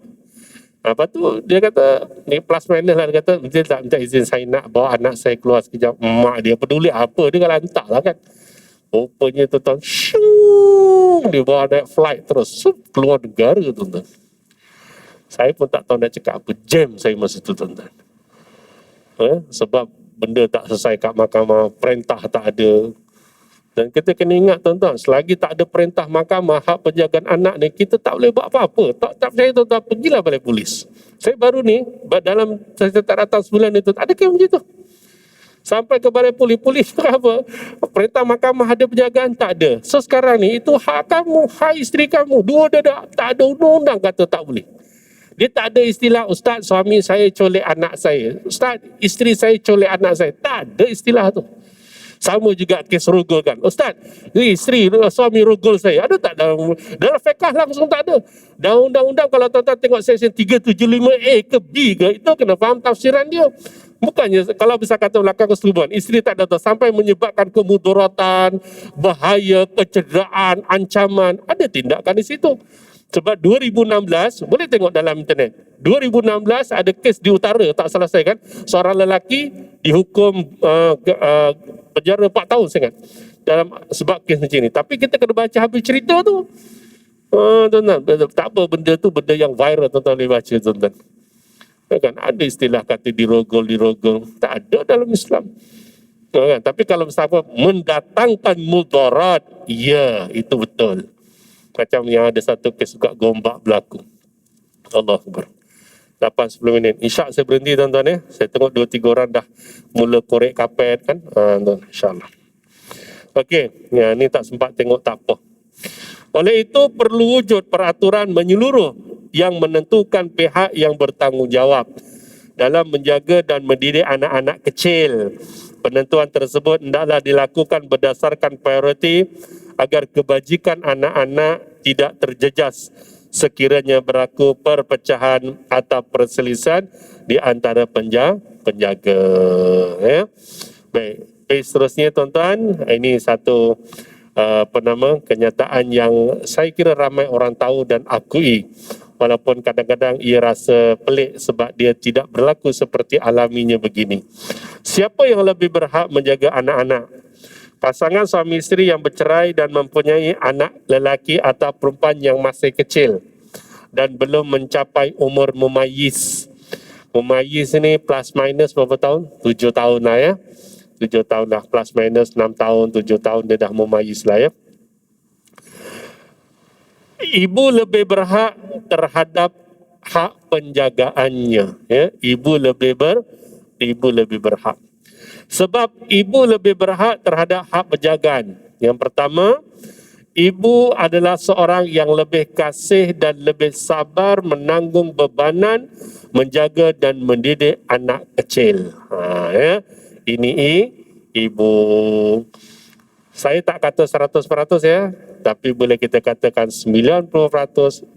Lepas tu dia kata, ni plus minus lah, dia kata, dia tak minta izin, saya nak bawa anak saya keluar sekejap. Mak dia peduli apa, dia kan hantar lah kan. Rupanya tuan-tuan, dia bawa naik flight terus, keluar negara tuan-tuan. Saya pun tak tahu nak cakap apa, jam saya masa tu tuan-tuan. Sebab benda tak selesai kat mahkamah, perintah tak ada. Dan kita kena ingat tuan-tuan, selagi tak ada perintah mahkamah, hak penjagaan anak ni, kita tak boleh buat apa-apa. Tak percaya tuan-tuan, pergilah balai polis. Saya baru ni, dalam saya tak datang sebulan itu, ada kes macam tu. Sampai ke balai polis apa? Perintah mahkamah ada penjagaan? Tak ada. So sekarang ni, itu hak kamu, hak isteri kamu. Dua tak ada undang-undang kata tak boleh. Dia tak ada istilah, Ustaz, suami saya colek anak saya. Ustaz, isteri saya colek anak saya. Tak ada istilah tu. Sama juga kes rogol kan. Ustaz, isteri, suami rogol saya. Ada tak dalam fiqh langsung tak ada. Dalam undang-undang kalau tuan-tuan tengok section 375A ke B ke, itu kena faham tafsiran dia. Bukannya kalau bisa kata belakang keseluruhan, isteri tak datang sampai menyebabkan kemudaratan, bahaya, kecederaan, ancaman. Ada tindakan di situ. Sebab 2016, boleh tengok dalam internet. 2016 ada kes di utara, tak salah saya kan. Seorang lelaki dihukum penjara 4 tahun saya kan. Dalam sebab kes macam ni. Tapi kita kena baca habis cerita tu. Tuan-tuan, tak apa benda tu, benda yang viral tuan-tuan boleh baca tuan-tuan. Kan ada istilah kata dirogol, tak ada dalam Islam. Kan? Tapi kalau misalnya mendatangkan mudarat, ya itu betul. Macam yang ada satu kes juga gombak berlaku. Allah Akbar. 8-10 minit. Insya saya berhenti tuan-tuan ya. Saya tengok 2-3 orang dah mula korek kapet kan. InsyaAllah. Okey, ya, ni tak sempat tengok tak apa. Oleh itu perlu wujud peraturan menyeluruh yang menentukan pihak yang bertanggungjawab dalam menjaga dan mendidik anak-anak kecil. Penentuan tersebut hendaklah dilakukan berdasarkan prioriti agar kebajikan anak-anak tidak terjejas sekiranya berlaku perpecahan atau perselisihan di antara penjaga. Ya. Baik, seterusnya tuan-tuan, ini satu kenyataan yang saya kira ramai orang tahu dan akui. Walaupun kadang-kadang ia rasa pelik sebab dia tidak berlaku seperti alaminya begini. Siapa yang lebih berhak menjaga anak-anak? Pasangan suami isteri yang bercerai dan mempunyai anak lelaki atau perempuan yang masih kecil dan belum mencapai umur mumayyiz. Mumayyiz ini plus minus berapa tahun? 7 tahun lah ya. 7 tahun lah, plus minus 6 tahun, 7 tahun dia dah mumayyiz lah ya. Ibu lebih berhak terhadap hak penjagaannya. Ya, ibu lebih berhak. Sebab ibu lebih berhak terhadap hak penjagaan. Yang pertama, ibu adalah seorang yang lebih kasih dan lebih sabar menanggung bebanan menjaga dan mendidik anak kecil. Ya. Ini ibu. Saya tak kata 100% ya, tapi boleh kita katakan 90%,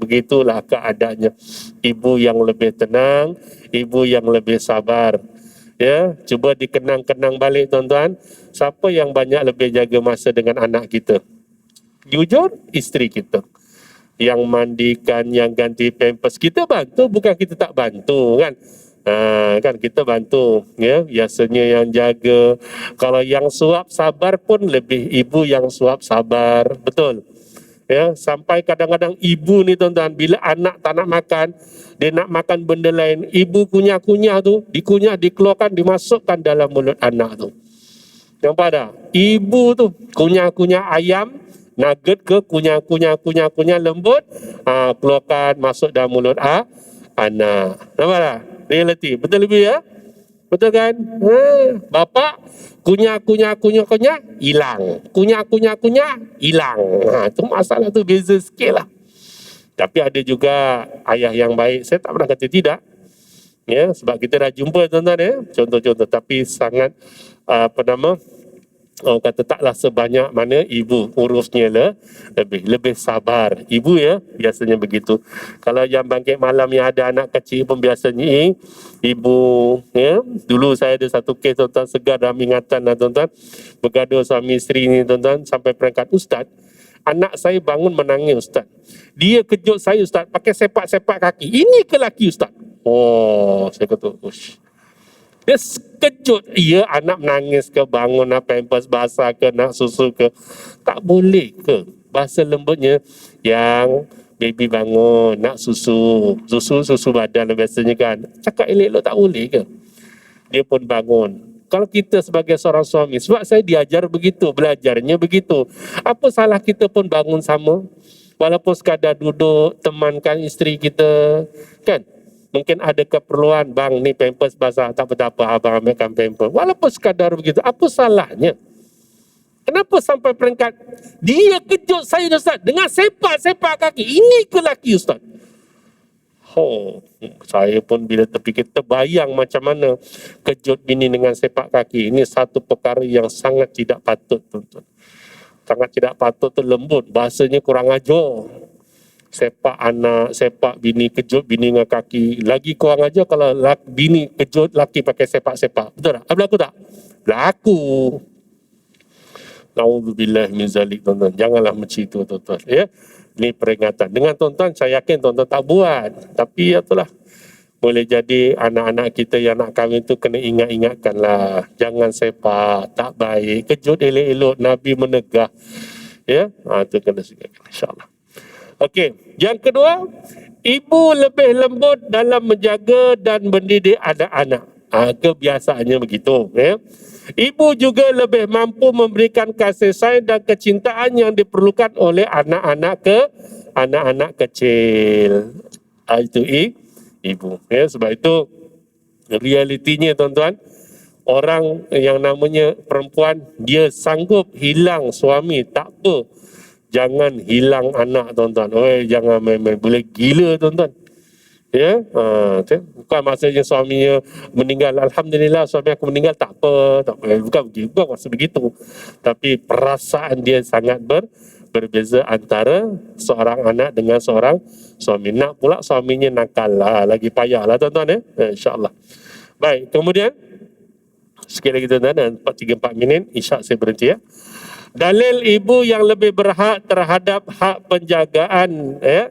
begitulah keadaannya. Ibu yang lebih tenang, ibu yang lebih sabar. Ya, cuba dikenang-kenang balik tuan-tuan, siapa yang banyak lebih jaga masa dengan anak kita? Jujur, isteri kita. Yang mandikan, yang ganti pampers, kita bantu, bukan kita tak bantu kan? Kan kita bantu, ya, biasanya yang jaga. Kalau yang suap sabar pun lebih ibu yang suap sabar, betul. Ya, sampai kadang-kadang ibu ni tuan-tuan, bila anak tak nak makan, dia nak makan benda lain, ibu kunyah-kunyah tu, dikunyah, dikeluarkan, dimasukkan dalam mulut anak tu. Nampak tak? Ibu tu kunyah-kunyah ayam, nugget ke, kunyah-kunyah lembut, keluarkan, masuk dalam mulut anak. Nampak tak? Reality, betul lebih ya? Betul kan? Bapak kunyah, hilang. Kunyah, hilang. Itu masalah tu, beza sikit lah. Tapi ada juga ayah yang baik, saya tak pernah kata tidak. Ya, sebab kita dah jumpa tuan-tuan ya, contoh-contoh. Tapi sangat, orang kata taklah sebanyak mana ibu, urusnya lah lebih sabar. Ibu ya, biasanya begitu. Kalau yang bangkit malam yang ada anak kecil pun biasanya ibu ya. Dulu saya ada satu kes tuan-tuan, segar dalam ingatan lah tuan-tuan, bergaduh suami isteri ni tuan-tuan, sampai peringkat ustaz, anak saya bangun menangis ustaz. Dia kejut saya ustaz, pakai sepak-sepak kaki. Ini ke laki ustaz? Oh, saya kata, ush. Dia sekejut, ya anak menangis ke, bangun pampers basah ke, nak susu ke, tak boleh ke? Bahasa lembutnya, yang baby bangun, nak susu badan biasanya kan. Cakap elok-elok tak boleh ke? Dia pun bangun. Kalau kita sebagai seorang suami, sebab saya diajar begitu, belajarnya begitu. Apa salah kita pun bangun sama? Walaupun sekadar duduk, temankan isteri kita, kan? Mungkin ada keperluan, bang ni pampers basah, tak apa-apa abang ambilkan pampers. Walaupun sekadar begitu, apa salahnya? Kenapa sampai peringkat dia kejut saya ustaz dengan sepak-sepak kaki? Ini ke laki ustaz? Saya pun bila terfikir, terbayang macam mana kejut bini dengan sepak kaki. Ini satu perkara yang sangat tidak patut, tuan-tuan. Sangat tidak patut, tu lembut, bahasanya kurang ajar. Sepak anak, sepak bini, kejut bini dengan kaki. Lagi kurang aja kalau bini kejut, laki pakai sepak-sepak. Betul tak? Berlaku tak? Berlaku. Na'udzubillah min zalik, tuan-tuan. Janganlah macam itu, tuan-tuan. Ya? Ini peringatan. Dengan tuan-tuan, saya yakin tuan-tuan tak buat. Tapi ya itulah. Boleh jadi anak-anak kita yang nak kahwin tu kena ingat-ingatkanlah. Jangan sepak, tak baik. Kejut elok-elok, Nabi menegah. Ya? Itu kena segerakan, insyaAllah. Okey, yang kedua, ibu lebih lembut dalam menjaga dan mendidik anak-anak. Kebiasaannya begitu. Ya. Ibu juga lebih mampu memberikan kasih sayang dan kecintaan yang diperlukan oleh anak-anak kecil. Itu ibu. Ya, sebab itu realitinya tuan-tuan, orang yang namanya perempuan, dia sanggup hilang suami, tak apa. Jangan hilang anak, tuan-tuan. Jangan main-main. Boleh gila, tuan-tuan. Ya, bukan maksudnya suaminya meninggal, alhamdulillah suami aku meninggal, tak apa, bukan maksud begitu. Tapi perasaan dia sangat berbeza antara seorang anak dengan seorang suami. Nak pula suaminya nakal lah, lagi payah lah, tuan-tuan ya. InsyaAllah. Baik, kemudian sikit lagi tuan-tuan, dan 3-4 minit insya saya berhenti ya. Dalil ibu yang lebih berhak terhadap hak penjagaan, ya.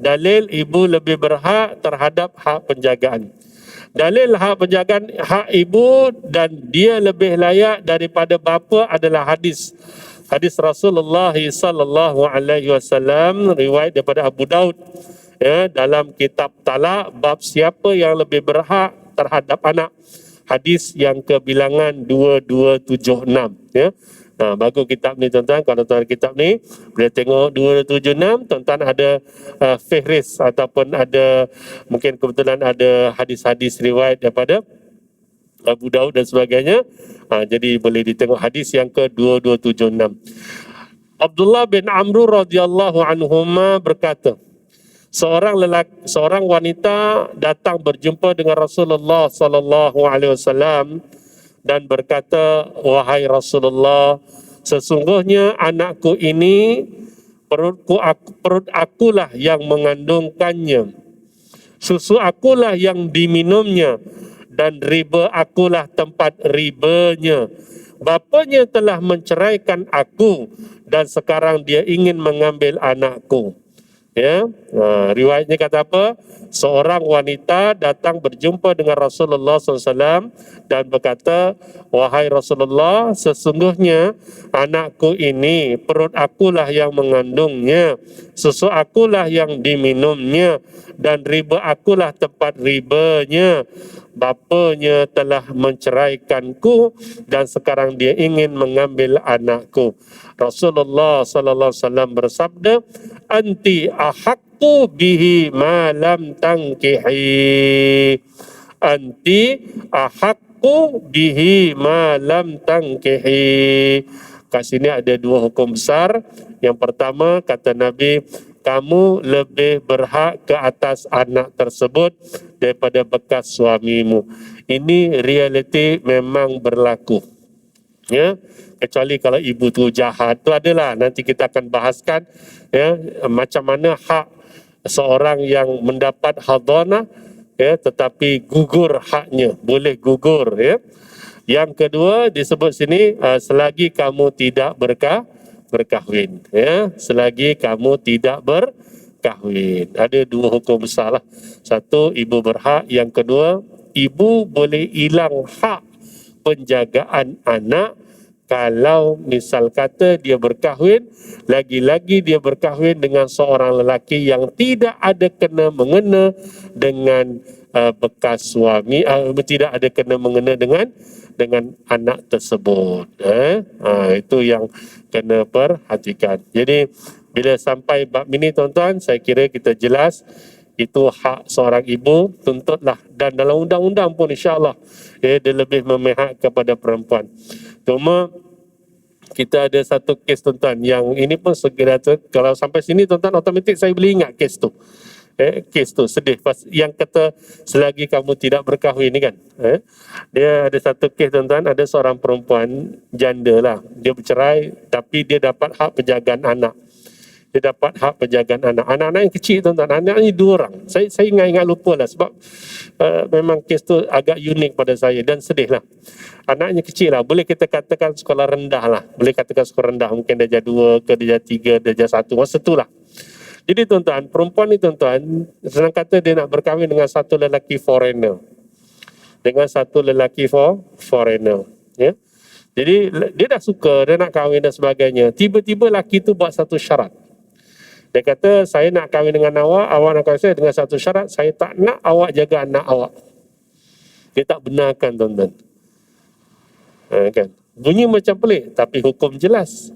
Dalil ibu lebih berhak terhadap hak penjagaan. Dalil hak penjagaan hak ibu dan dia lebih layak daripada bapa adalah hadis. Hadis Rasulullah sallallahu alaihi wasallam riwayat daripada Abu Daud, ya, dalam kitab talak bab siapa yang lebih berhak terhadap anak. Hadis yang kebilangan 2276, ya. Bagus kitab ni, tuan-tuan. Kalau tuan kitab ni boleh tengok 276, tuan-tuan ada fihris ataupun ada mungkin kebetulan ada hadis-hadis riwayat daripada Abu Daud dan sebagainya. Jadi boleh ditengok hadis yang ke-2276. Abdullah bin Amr radhiyallahu anhuma berkata, seorang wanita datang berjumpa dengan Rasulullah sallallahu alaihi wasallam dan berkata, wahai Rasulullah, sesungguhnya anakku ini perut akulah yang mengandungkannya, susu akulah yang diminumnya, dan riba akulah tempat ribanya. Bapanya telah menceraikan aku dan sekarang dia ingin mengambil anakku. Ya, riwayatnya kata apa? Seorang wanita datang berjumpa dengan Rasulullah SAW dan berkata, wahai Rasulullah, sesungguhnya anakku ini perut akulah yang mengandungnya, susu akulah yang diminumnya, dan riba akulah tempat ribanya. Bapanya telah menceraikanku dan sekarang dia ingin mengambil anakku. Rasulullah sallallahu alaihi wasallam bersabda, anti ahaqqu bihi ma lam tankihi. Anti ahaqqu bihi ma lam tankihi. Kat sini ada dua hukum besar. Yang pertama kata Nabi, kamu lebih berhak ke atas anak tersebut daripada bekas suamimu. Ini realiti memang berlaku. Ya, kecuali kalau ibu tu jahat, tu adalah nanti kita akan bahaskan ya macam mana hak seorang yang mendapat hadana ya tetapi gugur haknya, boleh gugur ya. Yang kedua disebut sini selagi kamu tidak berkahwin ya, selagi kamu tidak berkahwin. Ada dua hukum besar lah. Satu, ibu berhak. Yang kedua, ibu boleh hilang hak penjagaan anak kalau misal kata dia berkahwin, lagi-lagi dia berkahwin dengan seorang lelaki yang tidak ada kena mengena dengan bekas suami, tidak ada kena mengena dengan anak tersebut. Itu yang kena perhatikan. Jadi bila sampai bab ini tuan-tuan, saya kira kita jelas itu hak seorang ibu, tuntutlah. Dan dalam undang-undang pun insya-Allah dia lebih memihak kepada perempuan. Cuma kita ada satu kes tuan-tuan yang ini pun segera kalau sampai sini tuan-tuan automatik saya boleh ingat kes tu. Kes tu sedih yang kata selagi kamu tidak berkahwin ni kan. Dia ada satu kes tuan-tuan, ada seorang perempuan janda lah. Dia bercerai tapi dia dapat hak penjagaan anak. Dia dapat hak penjagaan anak. Anak-anak yang kecil tuan-tuan, anak ni 2 orang. Saya ingat lupa lah sebab memang kes tu agak unik pada saya dan sedih lah. Anaknya kecil lah, boleh kita katakan sekolah rendah lah. Boleh katakan sekolah rendah, mungkin darjah 2 ke darjah 3, darjah 1, masa tu lah. Jadi tuan-tuan, perempuan ni tuan-tuan, senang kata dia nak berkahwin dengan satu lelaki foreigner. Dengan satu lelaki foreigner. Ya. Jadi dia dah suka, dia nak kahwin dan sebagainya. Tiba-tiba lelaki tu buat satu syarat. Dia kata, saya nak kahwin dengan awak nak kahwin saya dengan satu syarat, saya tak nak awak jaga anak awak. Dia tak benarkan tuan-tuan. Kan? Bunyi macam pelik, tapi hukum jelas.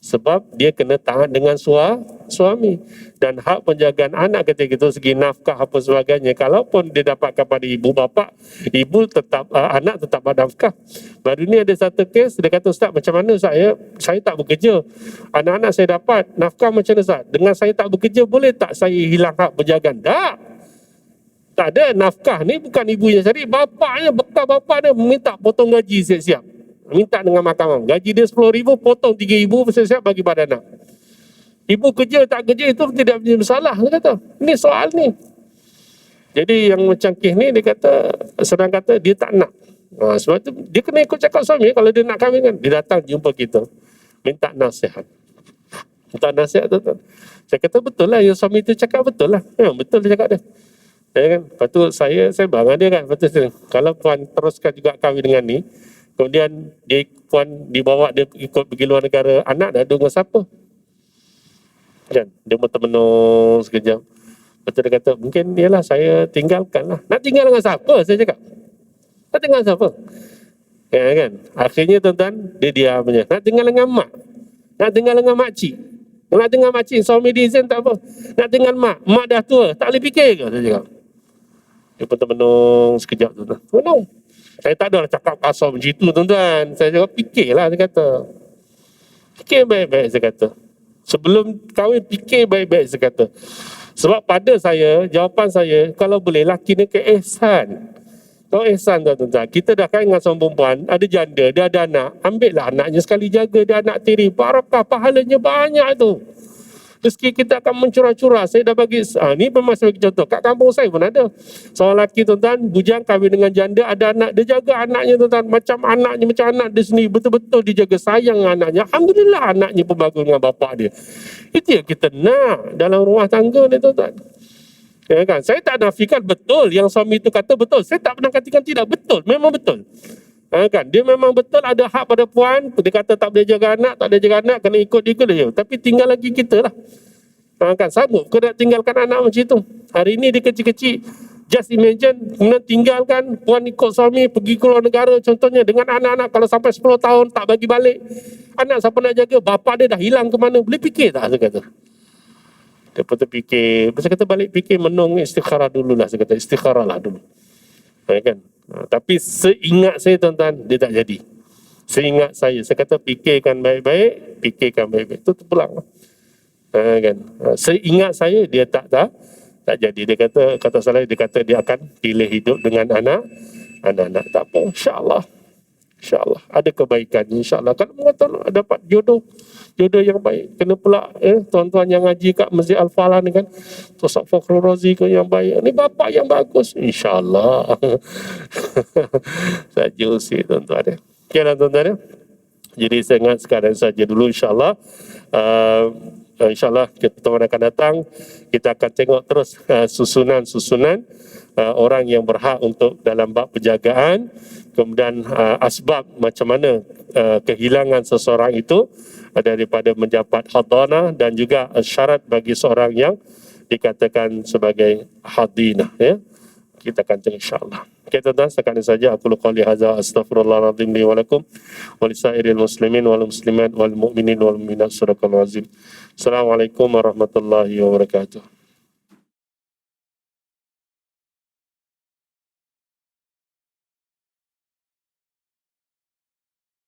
Sebab dia kena taat dengan suami. Dan hak penjagaan anak ketika itu segi nafkah apa sebagainya. Kalaupun dia dapatkan pada ibu bapa, ibu tetap, anak tetap ada nafkah. Baru ni ada satu kes, dia kata, Ustaz macam mana saya tak bekerja. Anak-anak saya dapat, nafkah macam mana Ustaz? Dengan saya tak bekerja, boleh tak saya hilang hak penjagaan? Tak ada, nafkah ni bukan ibu yang cari, bapaknya, bekal bapak dia minta potong gaji siap-siap. Minta dengan mahkamah. Gaji dia 10,000, potong 3,000, siap-siap bagi pada anak. Ibu kerja tak kerja itu tidak menjadi masalah, dia kata. Ini soal ni. Jadi yang macam kes ni, dia kata, sedang kata dia tak nak. Sebab tu dia kena ikut cakap suami. Kalau dia nak kahwin kan, dia datang jumpa kita. Minta nasihat. Minta nasihat tu. Saya kata betul lah, yang suami tu cakap betul lah. Betul dia cakap dia. Kan? Lepas tu saya bangun dia kan. Lepas tu, kalau puan teruskan juga kahwin dengan ni, kemudian puan dibawa dia ikut pergi luar negara, anak dah ada dengan siapa? Kan? Dia termenung sekejap. Lepas tu dia kata, mungkin ialah saya tinggalkan lah. Nak tinggal dengan siapa? Saya cakap. Nak tinggal dengan siapa? Kan? Akhirnya tuan-tuan, dia diam saja. Nak tinggal dengan mak. Nak tinggal dengan makcik. Nak tinggal makcik, suami dia izin tak apa. Nak tinggal mak. Mak dah tua, tak boleh fikir ke? Saya cakap. Dia pun termenung sekejap tuan-tuan. Termenung. Saya tak adalah cakap kasar macam itu tuan-tuan. Saya cakap fikirlah, saya kata. Fikir baik-baik, saya kata. Sebelum kahwin, fikir baik-baik, saya kata. Sebab pada saya, jawapan saya, kalau boleh laki ni ke ihsan. Kalau ihsan tuan-tuan, kita dah kahwin dengan seorang perempuan, ada janda, dia ada anak, ambillah anaknya sekali jaga, dia anak tiri, barakah, pahalanya banyak tu. rezeki kita akan mencurah-curah. Saya dah bagi, ni memang saya bagi contoh. Kat kampung saya pun ada. Seorang lelaki tuan-tuan, bujang kahwin dengan janda, ada anak, dia jaga anaknya tuan-tuan. Macam anak dia sendiri, betul-betul dia jaga sayang anaknya. Alhamdulillah anaknya pun bagus dengan bapak dia. Itu yang kita nak dalam rumah tangga ni tuan-tuan. Ya kan? Saya tak nafikan betul yang suami itu kata betul. Saya tak pernah katakan tidak betul. Memang betul. Kan? Dia memang betul ada hak pada puan. Dia kata tak boleh jaga anak, kena ikut dia. Tapi tinggal lagi kita lah. Kan? Sanggup ke nak tinggalkan anak macam itu? Hari ini dia kecil-kecil. Just imagine, kemudian tinggalkan puan ikut suami pergi ke luar negara contohnya dengan anak-anak kalau sampai 10 tahun tak bagi balik. Anak siapa nak jaga? Bapa dia dah hilang ke mana? Boleh fikir tak? Saya kata. Dia pun terfikir, saya kata balik fikir menung istikharah dulu lah, saya kata istikharah lah dulu. Kan? Tapi seingat saya tuan-tuan, dia tak jadi. Seingat saya kata fikirkan baik-baik, itu terpulang. Kan? Seingat saya, dia tak jadi. Dia kata salah, dia kata dia akan pilih hidup dengan anak-anak. Tak apa, insyaAllah ada kebaikan, insyaAllah. Kalau mengatakan dapat jodoh yang baik, kena pula tuan-tuan yang ngaji kat Masjid Al-Falah ni kan, Ustaz Fakhrul Razi yang baik, ni bapa yang bagus, insyaAllah. Saja usia tuan-tuan. Okay lah tuan-tuan. Jadi saya ingat sekarang saja dulu, insyaAllah. InsyaAllah pertemuan akan datang, kita akan tengok terus susunan orang yang berhak untuk dalam bab penjagaan, kemudian asbab macam mana kehilangan seseorang itu daripada mendapat hadanah, dan juga syarat bagi seorang yang dikatakan sebagai hadinah. Ya. Kita akan tengok insyaAllah. Okay, tuan-tuan, sekarang saja aku qouli hadza astaghfirullahaladzim li wa lakum wa lisairil muslimin wal muslimat wal mu'minin wal mu'minat. Sadaqallahul azim. Assalamualaikum warahmatullahi wabarakatuh.